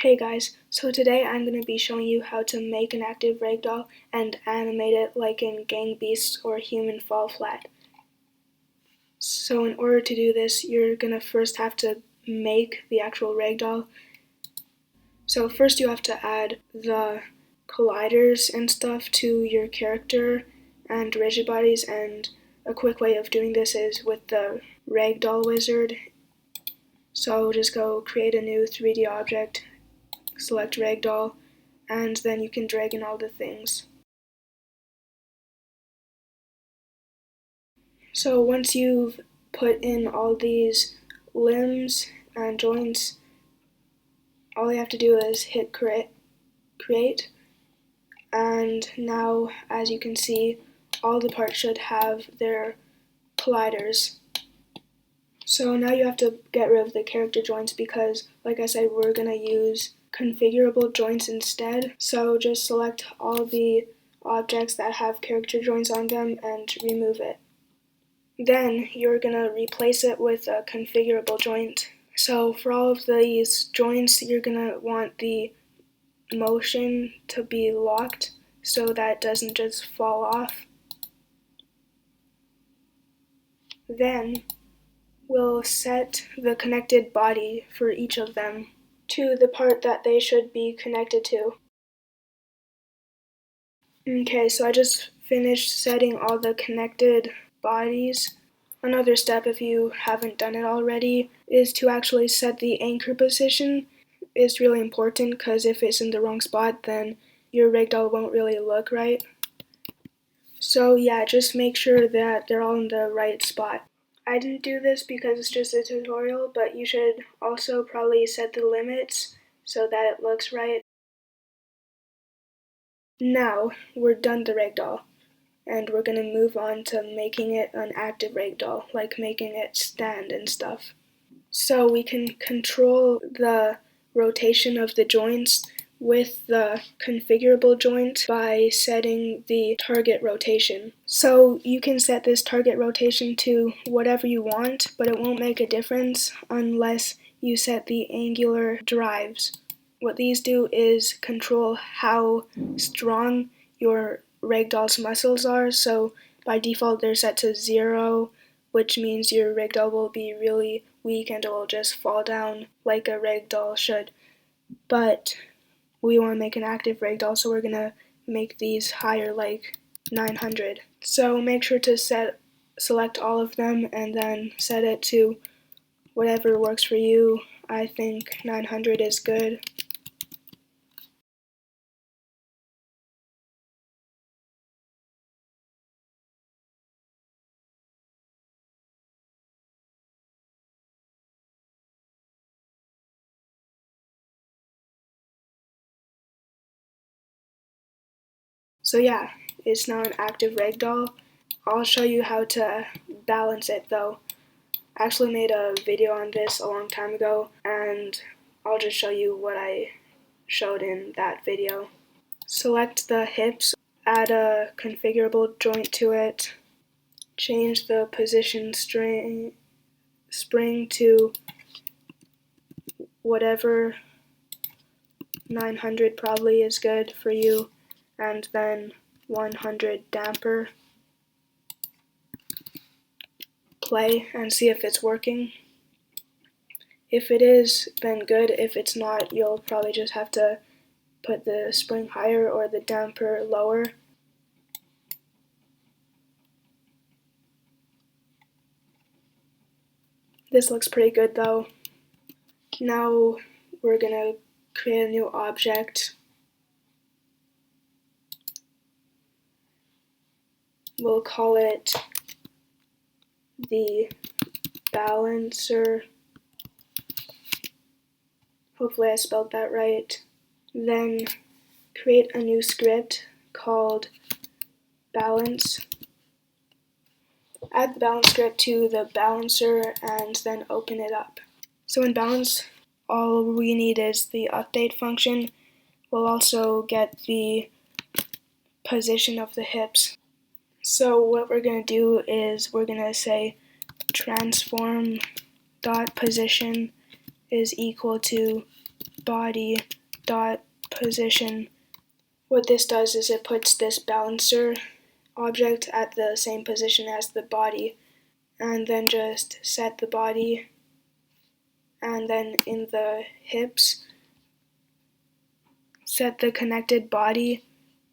Hey guys, so today I'm going to be showing you how to make an active ragdoll and animate it like in Gang Beasts or Human Fall Flat. So in order to do this, you're going to first have to make the actual ragdoll. So first you have to add the colliders and stuff to your character and rigid bodies, and a quick way of doing this is with the ragdoll wizard. So just go create a new 3D object, select Ragdoll, and then you can drag in all the things. So once you've put in all these limbs and joints, all you have to do is hit create, and now as you can see, all the parts should have their colliders. So now you have to get rid of the character joints because, like I said, we're going to use configurable joints instead. So just select all the objects that have character joints on them and remove it. Then you're going to replace it with a configurable joint. So for all of these joints, you're going to want the motion to be locked so that it doesn't just fall off. Then we'll set the connected body for each of them to the part that they should be connected to. Okay, so I just finished setting all the connected bodies. Another step, if you haven't done it already, is to actually set the anchor position. It's really important because if it's in the wrong spot, then your ragdoll won't really look right. So yeah, just make sure that they're all in the right spot. I didn't do this because it's just a tutorial, but you should also probably set the limits so that it looks right. Now, we're done the ragdoll, and we're going to move on to making it an active ragdoll, like making it stand and stuff. So we can control the rotation of the joints with the configurable joint by setting the target rotation. So you can set this target rotation to whatever you want, but it won't make a difference unless you set the angular drives. What these do is control how strong your ragdoll's muscles are, so by default they're set to 0, which means your ragdoll will be really weak and it will just fall down like a ragdoll should. But we want to make an active ragdoll, so we're going to make these higher, like 900. So make sure to select all of them and then set it to whatever works for you. I think 900 is good. So yeah, it's now an active ragdoll. I'll show you how to balance it though. I actually made a video on this a long time ago, and I'll just show you what I showed in that video. Select the hips, add a configurable joint to it, change the position spring to whatever, 900 probably is good for you, and then 100 damper. Play and see if it's working. If it is, then good. If it's not, you'll probably just have to put the spring higher or the damper lower. This looks pretty good though. Now we're gonna create a new object. We'll call it the balancer. Hopefully I spelled that right. Then create a new script called balance. Add the balance script to the balancer and then open it up. So in balance, all we need is the update function. We'll also get the position of the hips. So what we're going to do is we're going to say transform dot position is equal to body dot position. What this does is it puts this balancer object at the same position as the body, and then just set the body, and then in the hips set the connected body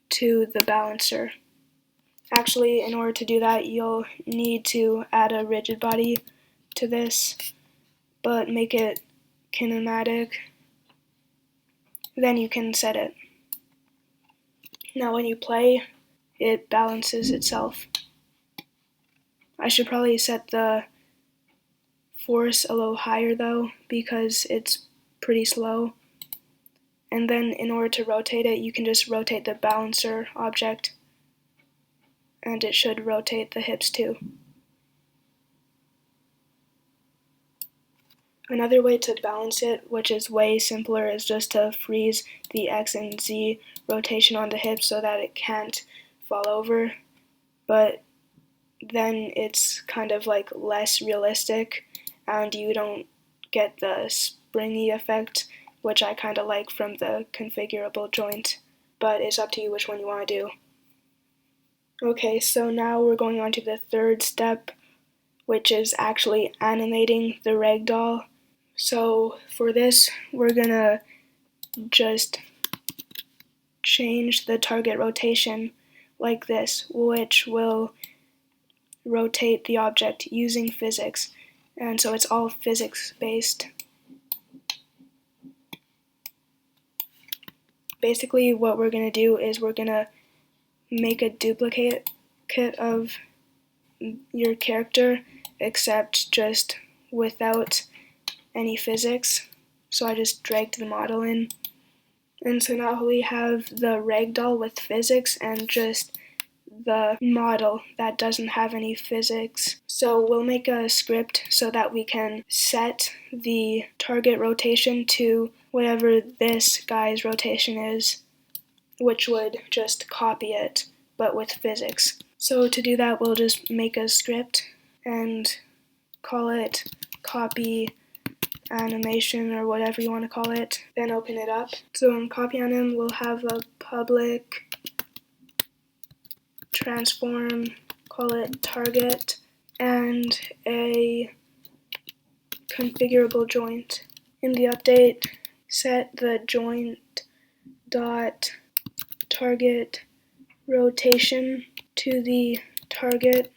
to the balancer. Actually, in order to do that, you'll need to add a rigid body to this, but make it kinematic. Then you can set it. Now when you play, it balances itself. I should probably set the force a little higher though, because it's pretty slow. And then in order to rotate it, you can just rotate the balancer object, and it should rotate the hips too. Another way to balance it, which is way simpler, is just to freeze the X and Z rotation on the hips so that it can't fall over, but then it's kind of like less realistic and you don't get the springy effect, which I kind of like from the configurable joint, but it's up to you which one you want to do. Okay, so now we're going on to the third step, which is actually animating the Ragdoll. So for this, we're gonna just change the target rotation like this, which will rotate the object using physics. And so it's all physics based. Basically what we're gonna do is we're gonna make a duplicate of your character, except just without any physics. So I just dragged the model in. And so now we have the Ragdoll with physics and just the model that doesn't have any physics. So we'll make a script so that we can set the target rotation to whatever this guy's rotation is, which would just copy it, but with physics. So to do that, we'll just make a script and call it copy animation or whatever you want to call it, then open it up. So in copy anim, we'll have a public transform, call it target, and a configurable joint. In the update, set the joint dot target rotation to the target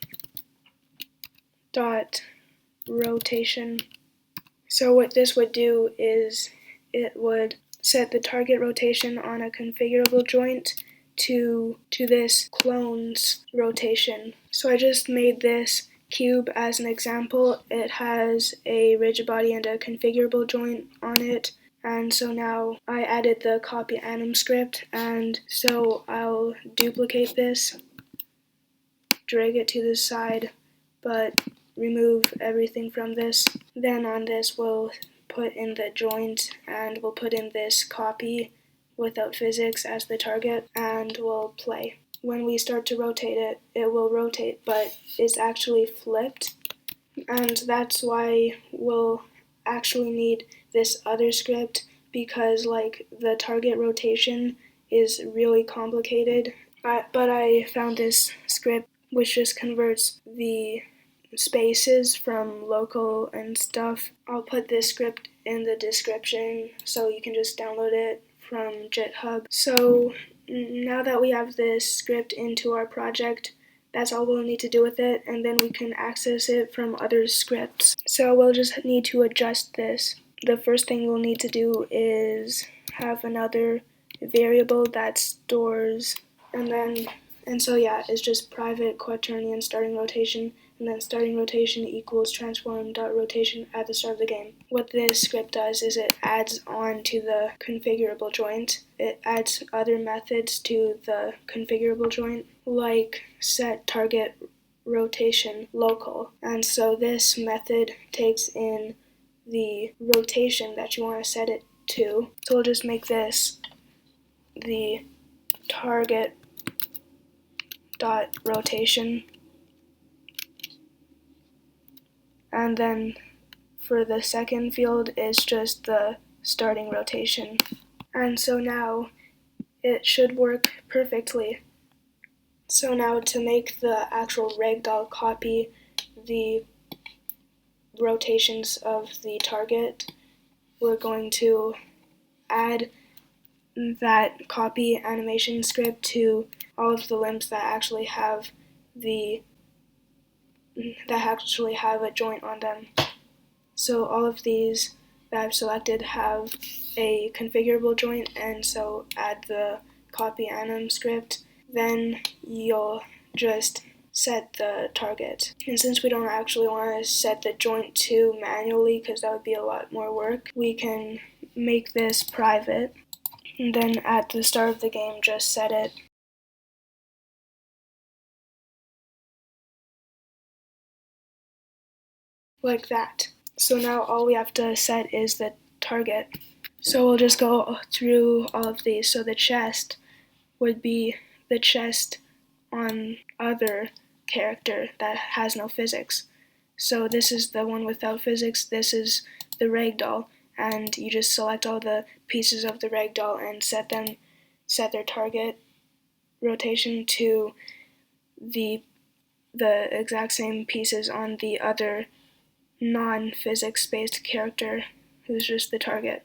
dot rotation. So what this would do is it would set the target rotation on a configurable joint to this clone's rotation. So I just made this cube as an example. It has a rigid body and a configurable joint on it. And so now I added the copy anim script, and so I'll duplicate this, drag it to the side, but remove everything from this. Then on this we'll put in the joint, and we'll put in this copy without physics as the target, and we'll play. When we start to rotate it, it will rotate, but it's actually flipped, and that's why we'll actually need this other script, because like the target rotation is really complicated. But I found this script which just converts the spaces from local and stuff. I'll put this script in the description so you can just download it from GitHub. So now that we have this script into our project, that's all we'll need to do with it, and then we can access it from other scripts. So we'll just need to adjust this. The first thing we'll need to do is have another variable that stores, and so yeah, it's just private quaternion starting rotation, and then starting rotation equals transform.rotation at the start of the game. What this script does is it adds on to the configurable joint. It adds other methods to the configurable joint, like set target rotation local. And so this method takes in the rotation that you want to set it to. So we'll just make this the target dot rotation, and then for the second field is just the starting rotation, And so now it should work perfectly. So now to make the actual Ragdoll copy the rotations of the target, we're going to add that copy animation script to all of the limbs that actually have a joint on them. So all of these that I've selected have a configurable joint, and so add the copy anim script. Then you'll just set the target. And since we don't actually want to set the joint to manually, because that would be a lot more work, we can make this private. And then at the start of the game, just set it like that. So now all we have to set is the target. So we'll just go through all of these. So the chest would be the chest on other character that has no physics. So this is the one without physics, this is the ragdoll, and you just select all the pieces of the ragdoll and set their target rotation to the exact same pieces on the other non-physics based character who's just the target.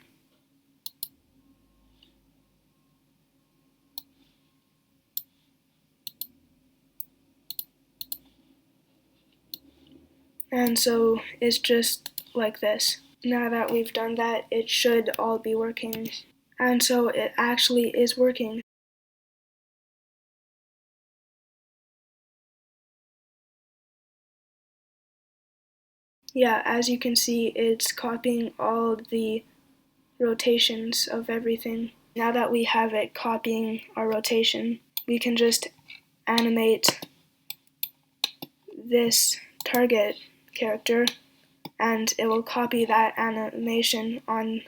And so it's just like this. Now that we've done that, it should all be working. And so it actually is working. Yeah, as you can see, it's copying all the rotations of everything. Now that we have it copying our rotation, we can just animate this target character, and it will copy that animation on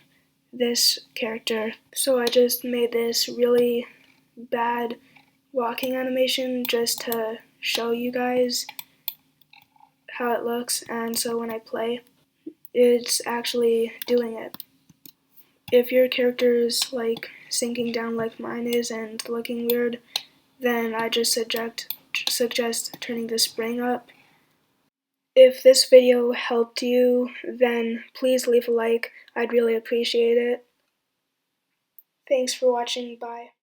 this character. So I just made this really bad walking animation just to show you guys how it looks, and so when I play, it's actually doing it. If your character is like sinking down like mine is and looking weird, then I just suggest turning the spring up. If this video helped you, then please leave a like. I'd really appreciate it. Thanks for watching. Bye.